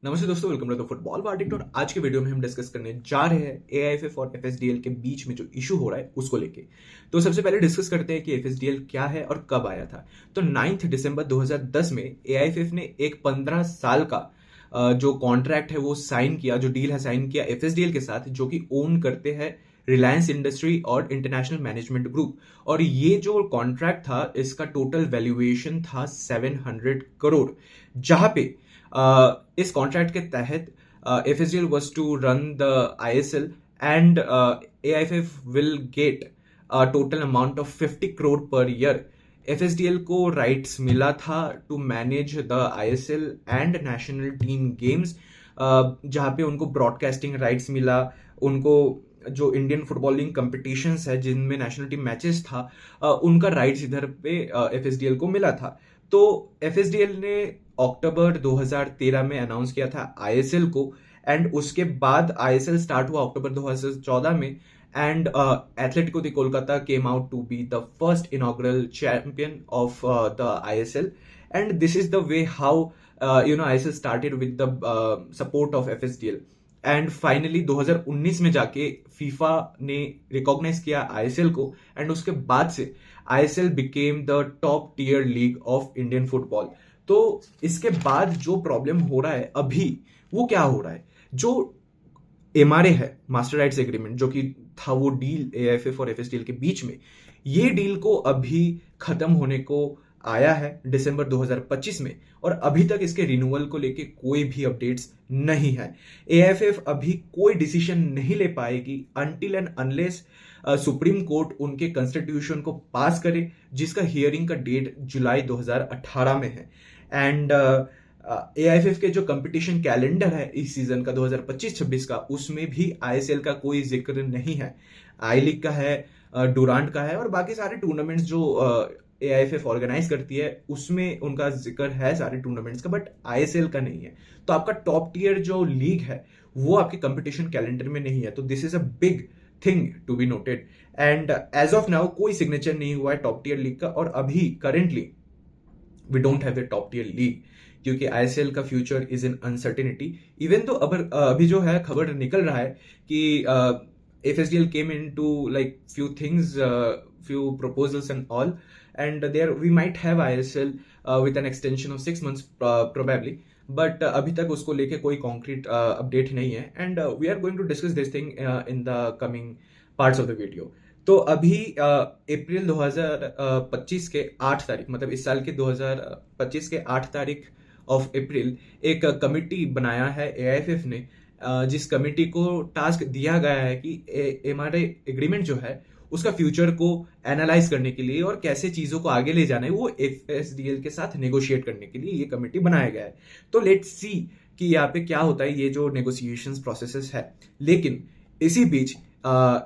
नमस्ते दोस्तों, welcome to the football verdict. और आज के वीडियो में हम डिस्कस करने जा रहे हैं एआईएफएफ और एफएसडीएल के बीच में जो इशू हो रहा है उसको लेके। तो सबसे पहले डिस्कस करते हैं कि एफएसडीएल क्या है और कब आया था। तो 9 दिसंबर 2010 में एआईएफएफ ने एक 15 साल का जो कॉन्ट्रैक्ट है वो साइन किया, जो डील है साइन किया एफएसडीएल के साथ, जो कि ओन करते हैं रिलायंस इंडस्ट्री और इंटरनेशनल मैनेजमेंट ग्रुप। और ये जो कॉन्ट्रैक्ट था इसका टोटल वैल्यूएशन था 700 करोड़, जहां पे इस कॉन्ट्रैक्ट के तहत FSDL was to run the ISL and AIFF will get a total amount of 50 crore per year. FSDL को राइट्स मिला था to manage the ISL and national team games, जहाँ पे उनको ब्रॉडकास्टिंग राइट्स मिला, उनको जो इंडियन फुटबॉल लीग कंपटीशंस है जिनमें नेशनल टीम मैचेस था उनका राइट्स इधर पे FSDL को मिला था। तो FSDL ने अक्टूबर 2013 में अनाउंस किया था ISL को, एंड उसके बाद ISL स्टार्ट हुआ अक्टूबर 2014 में, and Atletico the Kolkata came out to be the first inaugural champion of the ISL, and this is the way how ISL started with the support of FSDL. And finally 2019 में जाके FIFA ने recognise किया ISL को, and उसके बाद से ISL became the top tier league of Indian football. तो इसके बाद जो प्रॉब्लम हो रहा है अभी, वो क्या हो रहा है, जो MRA है, मास्टर राइट्स एग्रीमेंट, जो कि था वो डील AIFF और FSDL के बीच में, ये डील को अभी खत्म होने को आया है दिसंबर 2025 में, और अभी तक इसके रिन्यूअल को लेके कोई भी अपडेट्स नहीं है। AIFF अभी कोई डिसीजन नहीं ले पाएगी until and unless supreme court उनके कॉन्स्टिट्यूशन को पास करे, जिसका हियरिंग का डेट जुलाई 2018 में है। एंड AIFF के जो कंपटीशन कैलेंडर है इस सीजन का 2025-26 का, उसमें भी ISL का कोई जिक्र नहीं है। आई लीग का है, डुरांड का है, और बाकी सारे टूर्नामेंट्स जो AIFF ऑर्गेनाइज करती है उसमें उनका जिक्र है सारे टूर्नामेंट्स का, बट ISL का नहीं है। तो आपका टॉप टियर जो लीग है वो आपके कंपटीशन कैलेंडर में नहीं है। तो this is a big thing to be noted, and as of now कोई सिग्नेचर नहीं हुआ है टॉप टियर लीग का, और अभी currently we don't have a top tier league, क्योंकि ISL का future is in uncertainty. Even तो अभी जो है खबर निकल रहा है कि FSDL came into like few things, few proposals and all, and there we might have ISL with an extension of 6 months probably, but अभी तक उसको लेके कोई concrete update नहीं है, and we are going to discuss this thing in the coming parts of the video. तो अभी अप्रैल 2025 के 8 तारीख, मतलब इस साल के 2025 के 8 तारीख ऑफ अप्रैल, एक कमिटी बनाया है AIFF ने, जिस कमिटी को टास्क दिया गया है कि MRA एग्रीमेंट जो है उसका फ्यूचर को एनालाइज करने के लिए और कैसे चीजों को आगे ले जाना है वो FSDL के साथ नेगोशिएट करने के लिए ये कमिटी बनाया गया है। तो लेट्स सी कि यहाँ पे क्या होता है, ये जो नेगोशिएशंस प्रोसेसेस है। लेकिन इसी बीच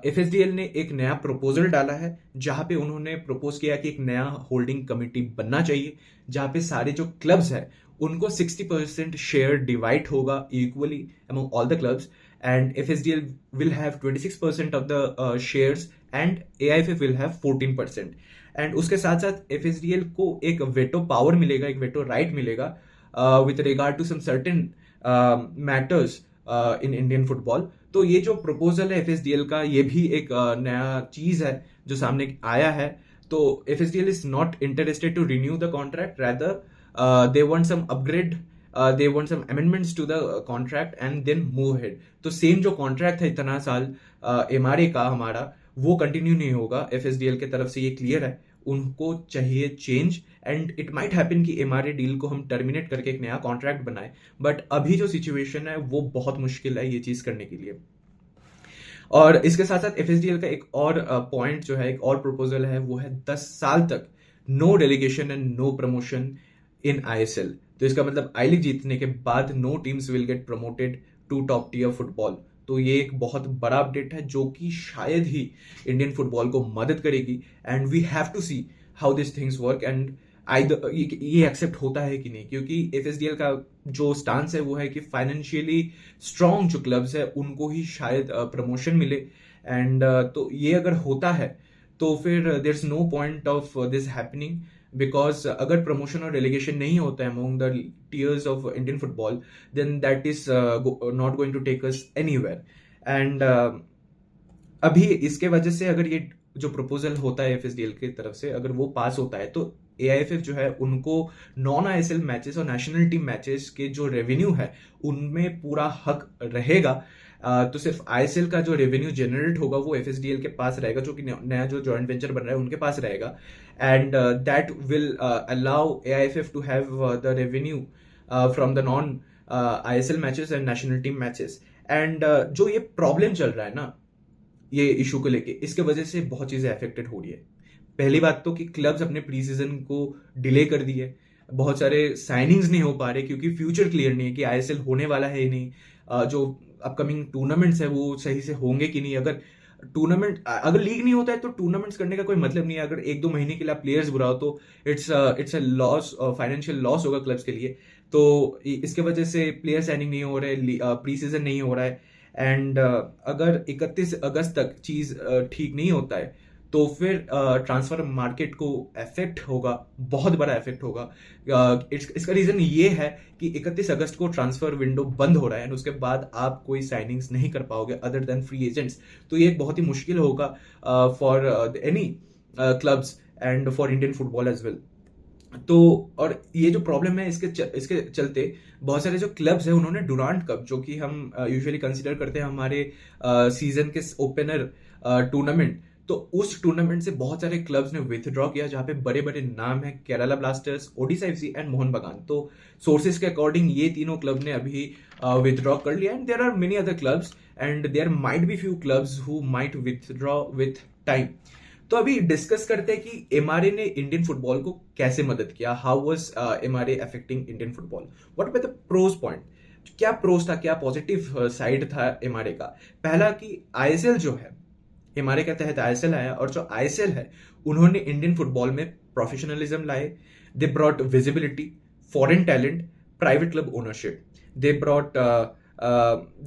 FSDL ने एक नया प्रपोजल डाला है, जहां पे उन्होंने प्रपोज किया कि एक नया होल्डिंग कमिटी बनना चाहिए, जहां पे सारे जो क्लब्स है उनको 60% शेयर डिवाइड होगा equally among all the clubs, and FSDL will have 26% of the shares and AIFF will have 14%। And उसके साथ साथ FSDL को एक वेटो पावर मिलेगा, एक वेटो राइट मिलेगा with regard to some certain matters in Indian football. तो ये जो प्रपोजल है FSDL का, ये भी एक नया चीज है जो सामने आया है। तो FSDL is not interested to renew the contract, rather they want some upgrade, they want some amendments to the contract and then move ahead. तो सेम जो कॉन्ट्रैक्ट है इतना साल MRA का हमारा, वो कंटिन्यू नहीं होगा। FSDL के तरफ से ये क्लियर है, उनको चाहिए change, and it might happen कि MRA डील को हम टर्मिनेट करके एक नया कॉन्ट्रैक्ट बनाए, बट अभी जो सिचुएशन है वो बहुत मुश्किल है ये चीज करने के लिए। और इसके साथ साथ FSDL का एक और पॉइंट जो है, एक और प्रपोजल है, वो है 10 साल तक no delegation and no promotion in ISL। तो इसका मतलब आई लीग जीतने के बाद no teams will get promoted to top tier football. तो ये एक बहुत बड़ा अपडेट है जो कि शायद ही इंडियन फुटबॉल को मदद करेगी, and we have to see how this things work, and ये एक्सेप्ट होता है कि नहीं, क्योंकि FSDL का जो स्टांस है वो है कि फाइनेंशियली स्ट्रॉन्ग जो क्लब्स है उनको ही शायद प्रमोशन मिले, एंड तो ये अगर होता है तो फिर there is no point of this happening, because अगर प्रमोशन और रेलिगेशन नहीं होता है among the tiers of Indian football, then that is not going to take us anywhere. And अभी इसके वजह से अगर ये जो प्रपोजल होता है एफएसडीएल की तरफ से अगर वो पास होता है, तो एआईएफएफ जो है उनको नॉन आईएसएल मैचेस और नेशनल टीम मैचेस के जो रेवेन्यू है उनमें पूरा हक रहेगा। तो सिर्फ आईएसएल का जो रेवेन्यू जनरेट होगा वो एफएसडीएल के पास रहेगा, जो कि नया जो जॉइंट वेंचर बन रहा है उनके पास रहेगा। And that will allow AIFF to have the revenue from the non ISL matches and national team matches. And जो ये प्रॉब्लम चल रहा है ना ये इशू को लेके, इसके वजह से बहुत चीजें अफेक्टेड हो रही है। पहली बात तो कि क्लब्स अपने प्री सीजन को डिले कर दिए, बहुत सारे साइनिंग्स नहीं हो पा रहे क्योंकि फ्यूचर क्लियर नहीं है कि आईएसएल होने वाला है ही नहीं। जो अपकमिंग टूर्नामेंट्स है वो सही से होंगे कि नहीं। अगर लीग नहीं होता है तो टूर्नामेंट्स करने का कोई मतलब नहीं है। अगर 1-2 महीने के लिए आप प्लेयर्स बुलाओ तो it's a loss, financial loss होगा क्लब्स के लिए। तो इसके वजह से प्लेयर साइनिंग नहीं हो रहा है, प्री सीजन नहीं हो रहा है। एंड अगर 31 अगस्त तक चीज ठीक नहीं होता है तो फिर ट्रांसफर मार्केट को इफेक्ट होगा, बहुत बड़ा इफेक्ट होगा। इसका रीजन ये है कि 31 अगस्त को ट्रांसफर विंडो बंद हो रहा है और उसके बाद आप कोई साइनिंग्स नहीं कर पाओगे अदर देन फ्री एजेंट्स। तो ये बहुत ही मुश्किल होगा for any clubs and for Indian football as well. तो और ये जो प्रॉब्लम है इसके चलते बहुत सारे जो क्लब्स हैं उन्होंने डुरांट कप, जो कि हम यूजुअली कंसीडर करते हैं हमारे सीजन के ओपनर टूर्नामेंट, तो उस टूर्नामेंट से बहुत सारे क्लब्स ने विथड्रॉ किया, जहां पे बड़े बड़े नाम है Kerala blasters, Odisha FC and Mohan बगान। तो सोर्सेज के अकॉर्डिंग ये तीनों क्लब ने अभी विथड्रॉ कर लिया। And there are many other clubs and there might be few clubs who might withdraw with time. तो अभी डिस्कस करते हैं कि एमआरए ने इंडियन फुटबॉल को कैसे मदद किया। How was MRA affecting Indian football, what were the pros point, क्या प्रोज था, क्या पॉजिटिव साइड था एमआरए का। पहला कि आईएसएल जो है, एमआरए के तहत आईएसएल आया और जो आईएसएल है उन्होंने इंडियन फुटबॉल में प्रोफेशनलिज्म लाए। They brought visibility, foreign talent, private club ownership, they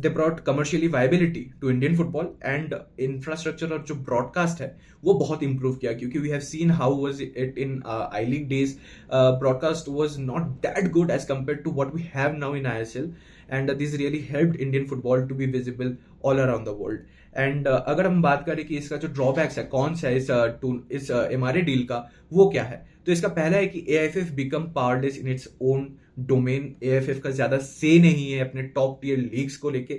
brought commercially viability to Indian football and infrastructure. और जो ब्रॉडकास्ट है वो बहुत इंप्रूव किया, क्योंकि we have seen how was it in I league days. Broadcast was not that good as compare to what we have now in ISL, and this really helped Indian football to be visible all around the world. And अगर हम बात करें कि इसका जो drawbacks है कौन सा है इस एमआरए डील का, वो क्या है, तो इसका पहला है कि AIFF become powerless in its own domain. AIFF का ज्यादा से नहीं है अपने टॉप टियर लीग्स को लेके।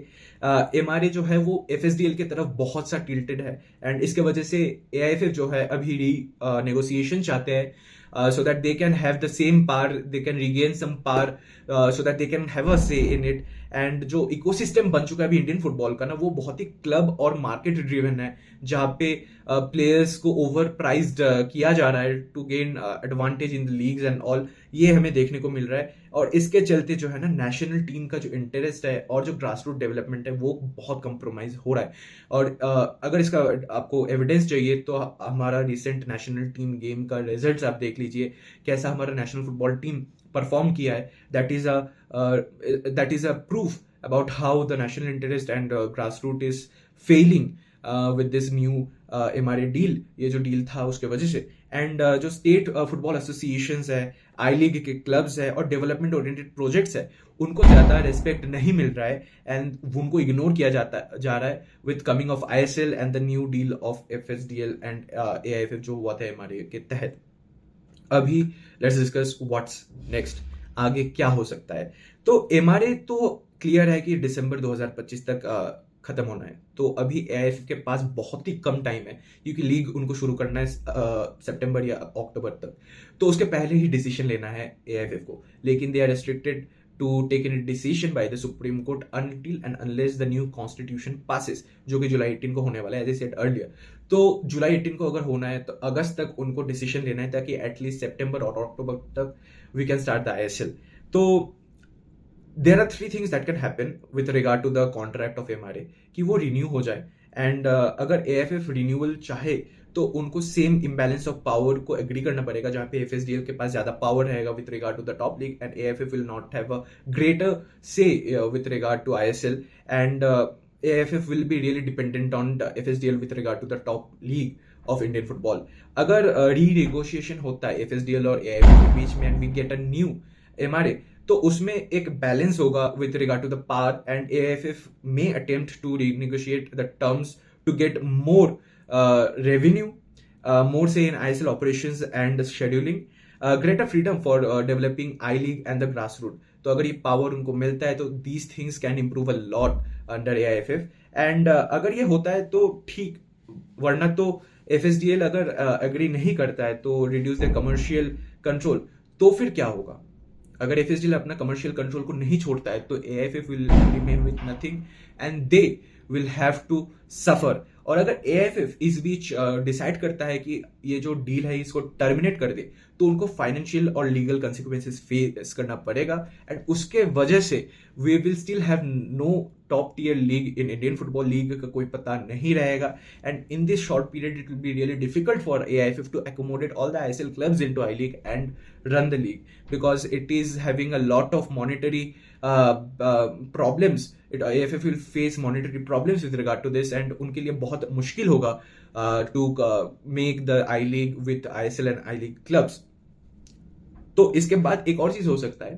एमआरए जो है वो एफएसडीएल की तरफ बहुत सा टिल्टेड है, एंड इसके वजह से एआईएफएफ जो है अभी नेगोशिएशन चाहते हैं so that they can have the same power, they can regain some power so that they can have a say in it। And जो इकोसिस्टम बन चुका है अभी इंडियन फुटबॉल का ना, वो बहुत ही क्लब और मार्केट ड्रिवन है, जहाँ पे प्लेयर्स को ओवर प्राइज्ड किया जा रहा है to gain advantage in the leagues and all. ये हमें देखने को मिल रहा है, और इसके चलते जो है ना नेशनल टीम का जो इंटरेस्ट है और जो ग्रास रूट डेवलपमेंट है वो बहुत कंप्रोमाइज हो रहा है। और अगर इसका आपको एविडेंस चाहिए तो हमारा रिसेंट नेशनल टीम गेम का रिजल्ट्स आप देख लीजिए, कैसा हमारा नेशनल फुटबॉल टीम परफॉर्म किया है। That is a proof about how the national interest and grass root is failing with this new MRA deal, ये जो डील था उसके वजह से। एंड जो स्टेट फुटबॉल एसोसिएशंस है, आई लीग के क्लब्स है और डेवलपमेंट ओरिएंटेड प्रोजेक्ट्स है, उनको ज्यादा रेस्पेक्ट नहीं मिल रहा है एंड उनको इग्नोर किया जा रहा है with coming of ISL and the new deal of FSDL and AIFF जो हुआ था एमआरए के तहत। अभी लेट्स डिस्कस व्हाट्स नेक्स्ट, आगे क्या हो सकता है। तो एमआरए तो क्लियर है कि दिसंबर 2025 तक खत्म होना है, तो अभी एआईएफएफ के पास बहुत ही कम टाइम है, क्योंकि लीग उनको शुरू करना है सितंबर या अक्टूबर तक, तो उसके पहले ही डिसीजन लेना है एआईएफएफ को। लेकिन they are restricted to take an decision by the supreme court until and unless the new constitution passes, जो कि जुलाई 18 को होने वाला है एज आई सेड अर्लियर। तो जुलाई 18 को अगर होना है तो अगस्त तक उनको डिसीजन लेना है, ताकि एटलीस्ट सितंबर और अक्टूबर तक we can start the ISL. तो there are 3 things that can happen with regard to the contract of MRA, कि वो रिन्यू हो जाए। एंड अगर एएफएफ रिन्यूअल चाहे तो उनको सेम इम्बैलेंस ऑफ पावर को एग्री करना पड़ेगा, जहां पे एफएसडीएल के पास ज्यादा पावर रहेगा with regard to the top league and AFF will not have a greater say with regard to ISL, and AFF will be really dependent on the FSDL with regard to the top league of Indian football. अगर renegotiation होता है FSDL और AIFF के बीच में and we get a new MRA, तो उसमें एक बैलेंस होगा with regard to the power, and AIFF may attempt to renegotiate the terms to get more revenue, more say in ISL operations and scheduling, greater freedom for developing I League and the grassroots. तो अगर ये power उनको मिलता है तो these things can improve a lot under AIFF, and अगर ये होता है तो ठीक, वरना तो FSDL अगर एग्री नहीं करता है तो रिड्यूस द कमर्शियल कंट्रोल, तो फिर क्या होगा? अगर एफएसडीएल अपना कमर्शियल कंट्रोल को नहीं छोड़ता है तो AIFF will remain with nothing and they will have to suffer. और अगर एआईएफएफ इस बीच डिसाइड करता है कि ये जो डील है इसको टर्मिनेट कर दे, तो उनको फाइनेंशियल और लीगल कंसिक्वेंसेस फेस करना पड़ेगा, एंड उसके वजह से we will still have no top tier league in Indian football. League का कोई पता नहीं रहेगा, and in this short period it will be really difficult for AIFF to accommodate all the ISL clubs into I league and run the league, because it is having a lot of monetary problems. AFF will face monetary problems with regard to this, and उनके लिए बहुत मुश्किल होगा to make the I League with ISL and I League clubs. तो इसके बाद एक और चीज हो सकता है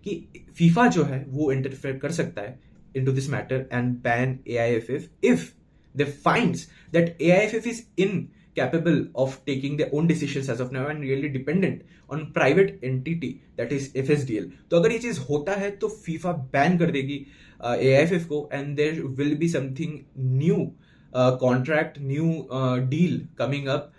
कि फीफा जो है वो इंटरफेयर कर सकता है into this matter and ban AIFF if they finds that AIFF is incapable of taking their own decisions as of now and really dependent on private entity that is FSDL. तो अगर ये चीज होता है तो फीफा बैन कर देगी AIFF को, and there will be something new contract, new deal coming up,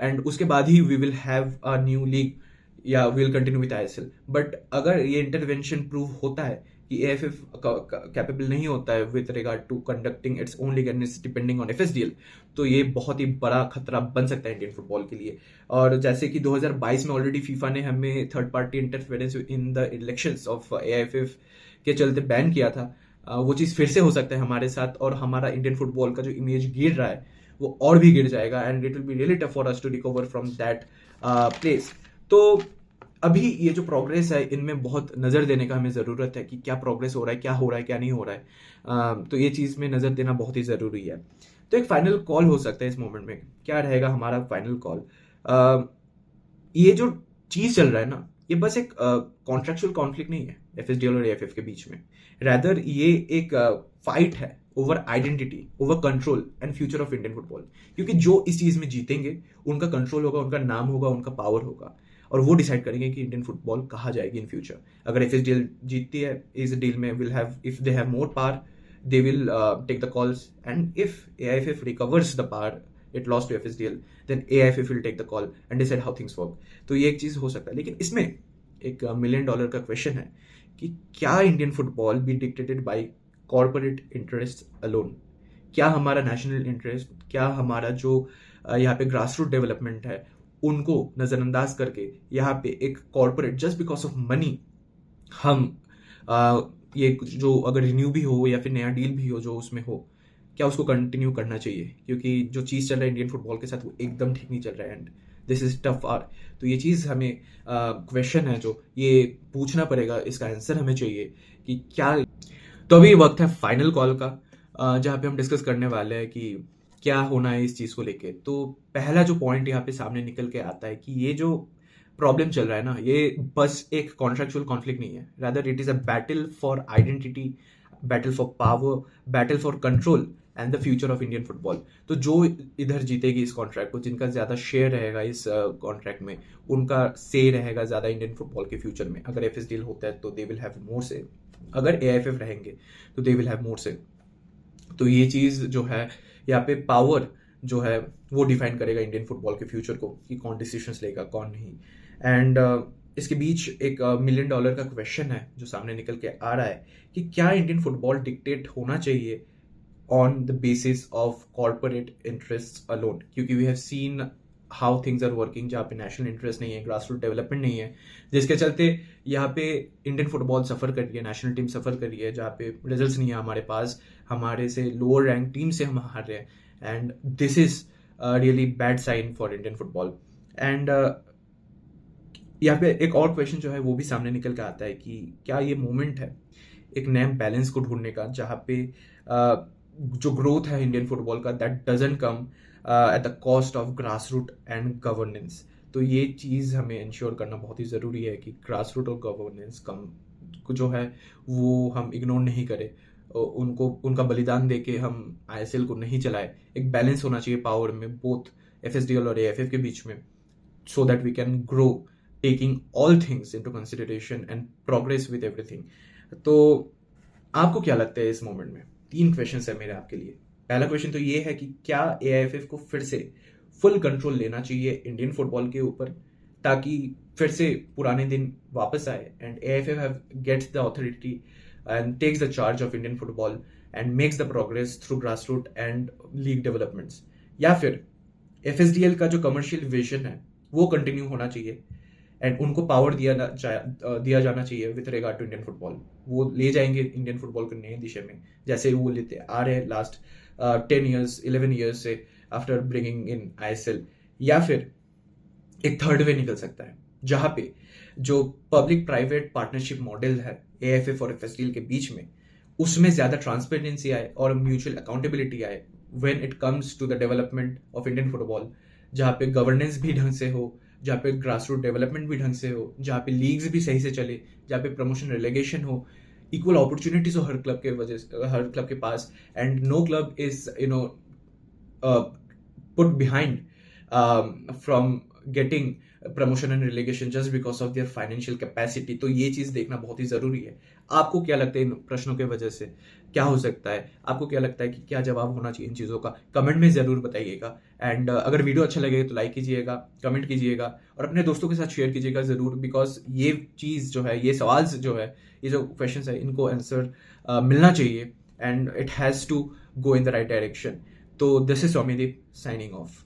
and उसके बाद ही we will have a new league या will continue with ISL. But अगर ये इंटरवेंशन प्रूव होता है कि एएफएफ कैपेबल नहीं होता है with regard to conducting its own league and it's depending on FSDL, तो ये बहुत ही बड़ा खतरा बन सकता है इंडियन फुटबॉल के लिए। और जैसे कि 2022 में ऑलरेडी फीफा ने हमें third party interference in the elections of AFF के चलते बैन किया था, वो चीज फिर से हो सकता है हमारे साथ, और हमारा इंडियन फुटबॉल का जो इमेज गिर रहा है वो और भी गिर जाएगा, and it will be really tough for us to recover from that place. तो अभी ये जो प्रोग्रेस है इनमें बहुत नज़र देने का हमें ज़रूरत है कि क्या प्रोग्रेस हो रहा है, क्या हो रहा है, क्या नहीं हो रहा है। तो ये चीज़ में नज़र देना बहुत ही ज़रूरी है। तो एक फाइनल कॉल हो सकता है इस मोमेंट में, क्या रहेगा हमारा फाइनल कॉल? ये जो चीज़ चल रहा है ना, ये बस एक कॉन्ट्रेक्चुअल कॉन्फ्लिक्ट नहीं है एफएसडीएल और एएफएफ के बीच में, रैदर ये एक फाइट है over identity, over control and future of Indian football. क्योंकि जो इस चीज़ में जीतेंगे उनका कंट्रोल होगा, उनका नाम होगा, उनका पावर होगा, और वो डिसाइड करेंगे कि इंडियन फुटबॉल कहाँ जाएगी इन फ्यूचर। अगर एफएसडीएल जीतती है इस डील में, will have, if they have more power they will take the calls, and if AIFF recovers the power it lost to FSDL, then AIFF will take the call and decide how things work. तो ये एक चीज़ हो सकता है, लेकिन इसमें एक $1 million का क्वेश्चन है कि क्या Indian football be dictated by corporate interest alone? क्या हमारा नेशनल इंटरेस्ट, क्या हमारा जो यहाँ पे ग्रास रूट डेवलपमेंट है उनको नज़रअंदाज करके यहाँ पे एक corporate, just because of money, हम ये जो अगर रिन्यू भी हो या फिर नया डील भी हो जो उसमें हो, क्या उसको कंटिन्यू करना चाहिए? क्योंकि जो चीज़ चल रहा है इंडियन फुटबॉल के साथ वो एकदम ठीक नहीं चल रहा है, and this is tough are. तो ये चीज़ हमें क्वेश्चन है जो ये पूछना पड़ेगा, इसका आंसर हमें चाहिए कि क्या। तो अभी वक्त है फाइनल कॉल का, जहाँ पे हम डिस्कस करने वाले हैं कि क्या होना है इस चीज़ को लेके। तो पहला जो पॉइंट यहाँ पे सामने निकल के आता है कि ये जो प्रॉब्लम चल रहा है ना, ये बस एक कॉन्ट्रेक्चुअल कॉन्फ्लिक्ट नहीं है, rather it is a battle for identity, battle for power, battle for control and the future of Indian football. तो जो इधर जीतेगी इस कॉन्ट्रैक्ट को, जिनका ज्यादा शेयर रहेगा इस कॉन्ट्रैक्ट में, उनका से रहेगा ज्यादा इंडियन फुटबॉल के फ्यूचर में। अगर एफएसडीएल होता है तो दे विल हैव मोर से, अगर एआईएफएफ रहेंगे तो दे विल हैव मोर से। तो ये चीज जो है यहाँ पे पावर जो है वो डिफाइन करेगा इंडियन फुटबॉल के फ्यूचर को, कि कौन डिसीजंस लेगा कौन नहीं। एंड इसके बीच एक $1 million का क्वेश्चन है जो सामने निकल के आ रहा है कि क्या इंडियन फुटबॉल डिक्टेट होना चाहिए on the basis of corporate interest alone? क्योंकि we have seen how things are working, जहाँ पे नेशनल इंटरेस्ट नहीं है, ग्रास रूट डेवलपमेंट नहीं है, जिसके चलते यहाँ पे इंडियन फुटबॉल सफर कर रही है, नेशनल टीम सफर कर रही है, जहाँ पे रिजल्ट्स नहीं है हमारे पास, हमारे से लोअर रैंक टीम से हम हार रहे हैं, and this is really bad sign for Indian football. And यहाँ पे एक और क्वेश्चन जो है वो भी सामने निकल के आता है कि क्या ये मोमेंट है एक नए बैलेंस को ढूंढने का, जहाँ पे जो ग्रोथ है इंडियन फुटबॉल का, that doesn't come at the cost of grass root and governance. तो ये चीज़ हमें इंश्योर करना बहुत ही ज़रूरी है कि ग्रास रूट और गवर्नेंस कम जो है वो हम इग्नोर नहीं करें, उनको उनका बलिदान दे के हम आईएसएल को नहीं चलाए। एक बैलेंस होना चाहिए पावर में, बोथ एफएसडीएल और एएफएफ के बीच में, so that we can grow, taking all things into consideration and progress with everything। तो आपको क्या लगता है इस मोमेंट में? 3 क्वेश्चंस है मेरे आपके लिए। पहला क्वेश्चन तो ये है कि क्या एआईएफएफ को फिर से फुल कंट्रोल लेना चाहिए इंडियन फुटबॉल के ऊपर, ताकि फिर से पुराने दिन वापस आए and AIFF gets the authority and takes the charge of Indian football and makes the progress through grass root and league developments, या फिर एफएसडीएल का जो कमर्शियल विजन है वो कंटिन्यू होना चाहिए एंड उनको पावर दिया जाना चाहिए with regard to Indian football. वो ले जाएंगे इंडियन फुटबॉल को नए दिशा में, जैसे वो लेते आ रहे हैं लास्ट 10 ईयर्स 11 ईयर्स से आफ्टर ब्रिंगिंग इन आईएसएल। या फिर एक थर्ड वे निकल सकता है जहां पे जो पब्लिक प्राइवेट पार्टनरशिप मॉडल है एएफएफ और एफएसडीएल के बीच में, उसमें ज्यादा ट्रांसपेरेंसी आए और म्यूचुअल अकाउंटेबिलिटी आए when it comes to the development of Indian football, जहाँ पे गवर्नेंस भी ढंग से हो, जहाँ पे ग्रास रूट डेवलपमेंट भी ढंग से हो, जहाँ पे लीग्स भी सही से चले, जहाँ पे प्रमोशन रिलेगेशन हो, इक्वल अपॉर्चुनिटीज हो हर क्लब के हर क्लब के पास, and no club is put behind from getting promotion and relegation just because of their financial capacity. तो ये चीज देखना बहुत ही जरूरी है। आपको क्या लगता है इन प्रश्नों के वजह से क्या हो सकता है? आपको क्या लगता है कि क्या जवाब होना चाहिए इन चीज़ों का? कमेंट में ज़रूर बताइएगा। एंड अगर वीडियो अच्छा लगे तो लाइक कीजिएगा, कमेंट कीजिएगा और अपने दोस्तों के साथ शेयर कीजिएगा ज़रूर, बिकॉज ये चीज़ जो है, ये सवाल जो है, ये जो क्वेश्चन है, इनको आंसर मिलना चाहिए and it has to go in the right direction. तो this is Soumyadeep signing of.